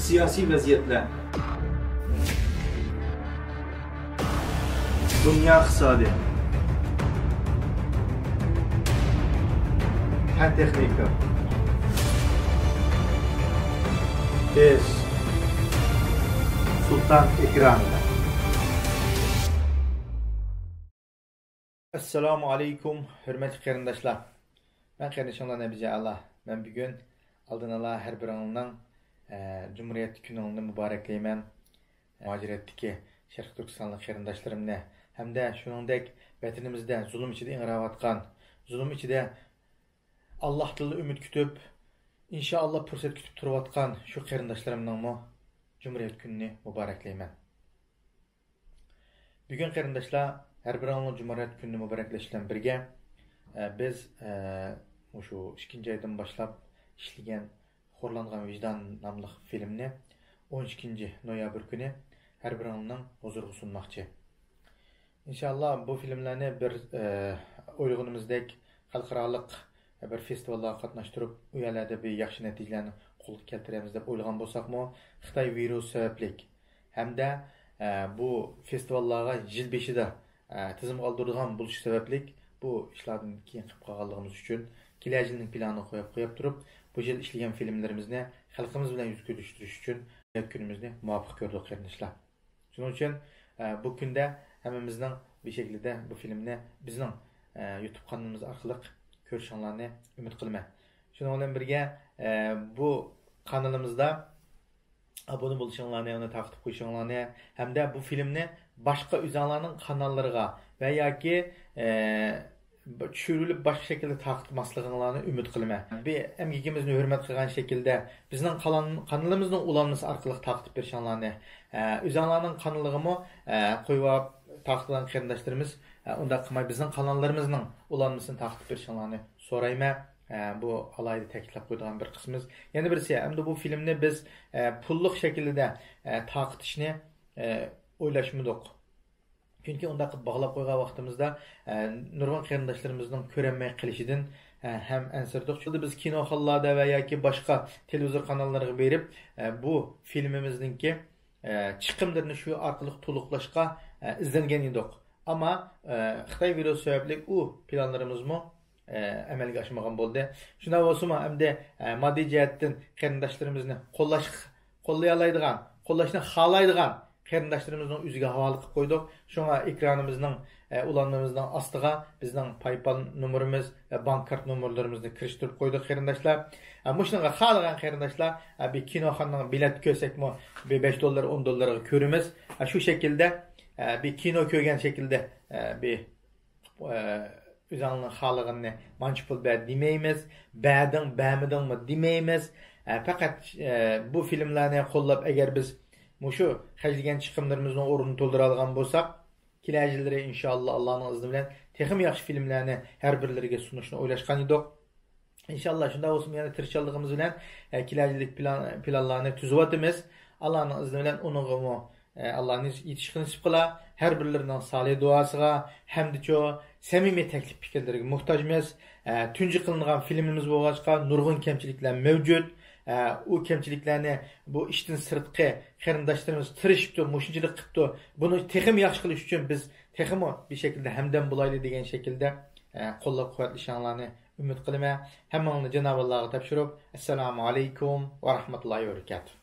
siyasi vaziyetler, dünya iqtisadi, fen texnika, biz Sultan ekranında. Assalamu alaikum, hürmetli qarindoshlar. Ben qarindoshlar Nebice Allah. Ben bugün aldın Allah her bir anından Cumhuriyet gününü mübarekleymen. Muhaciretdeki Şərq Türkistanlı qarindoshlarımni hamda shuningdek vatanimizda zulm ichida ingrayotgan, zulm ichida Allohdan umid kutib, inshaalloh fursat kutib turayotgan shu qarindoshlarimning Cumhuriyet gününü mübarekleymen. Bugün qarindoshlar her bir anlı Cumhuriyet gününü mübarekleş bilan birga biz şu 2. aydan başlap işleyen Xorlangan Vicdan namlı filmni 12. noyabr günü her bir anının huzuruna sunmakçı. İnşallah bu filmlerini bir uygunumuzdaki halkaralık bir festivalda katnaştırıp u yerlerde bir yaxşı neticelerni qo'lga keltiramiz deb o'ylagan bo'lsakmi, Xitoy virusi sababli hamda bu festivallarga yil beshida tizim qoldirgan bo'lishi sababli bu ishlardan keyin qilib qolganligimiz uchun kelajak yilning planini qo'yib turib bu yil ishlagan filmlarimizni xalqimiz bilan yuz ko'rsatish uchun kunimizni muvaffaq ko'rdik qarindoshlar. Shuning uchun bu kunda hammamizning bir şekilde bu filmni bizning YouTube kanalımız orqali ko'rishinglarni umid qilaman. Shuning bilan birga bu kanalımızda abone bo'lishinglarni, uni taqib qo'yishinglarni hamda bu filmni boshqa o'zinglarning kanallariga va yoki tushirilib boshqa shaklda taqibmasliginglarni umid qilaman. Bir emgikimizni hurmat qilgan shaklda bizning kanalimizning ulanması orqali taqib berishinglarni, o'zinglarning kanaligimi qo'yib taqiblagan qarindoshlarimiz unda qilmay bizning kanallarımızın ulanmasını taqib berishinglarni so'rayman. Bu alayda ta'kidlab qo'ydigan bir qismimiz. Yana birisi, hamda bu filmni biz pullik shaklida taqitishni o'ylashmadik. Chunki unda qilib bog'lab qo'ygan vaqtimizda nurg'un qarindoshlarimizning ko'rinmay qilishidan ham ansirdik. Chunki biz kinoxonlarda va yoki boshqa televizor kanallariga berib bu filmimizningki chiqimlarini shu orqali to'liqlashga izlangan edik. Ama Xitoy virusi sababli u planlarımızmı amalga oshmagan bo'ldi. Shunday bo'lsa-mu, hamda moddiy jihatdan qarindoshlarimizni qo'llay oladigan, qo'llashni xohlaydigan qarindoshlarimizni o'ziga havola qilib qo'ydik. Shunga ekranimizning ulanmamizning ostiga bizning PayPal nomerimiz va bank kart nomerlarimizni kirishtirib qo'ydik qarindoshlar. Mushunga xohlagan qarindoshlar bir kinoxonaning bilet ko'rsakmi, bir $5 $10 ko'rimiz. Shu shaklda bir kino ko'rgan shaklda bir o'zingning xohlaganini manchi pul ber demaymiz, ba'midingmi demaymiz. Faqat bu filmlarni qo'llab agar biz shu xarjlagan chiqimlarimizning o'rnini to'ldira olgan bo'lsak, kelajilari inshaalloh Allohning izni bilan texnik yaxshi filmlarni har birlariga sunishni o'ylashgan edik. İnşallah shunday bo'lsin, yana tirishchiligimiz bilan kelajak planlarni tuzyapmiz. Allohning izni bilan uningmi Allah'ın yetişkin nasip kıla, her birlerinden salih duasıga, hem de çoğu samimiy teklif fikirleriga muhtajmiz. Tunji kılınan filmimiz bo'lg'achqa nurg'un kemchiliklar mevcut. O kemchiliklarni bu ishdan sirtqi qarindoshlarimiz tirishibdi, mushunchalik qilibdi. Buni texim yaxshi qilish uchun biz texim bir şekilde hamdam bo'layli degan shaklda qo'llab-quvvatlashinglarni umid qilaman. Hammanglarni Janob Allohga topshirib, assalomu alaykum va rahmatullohi va barakatuh.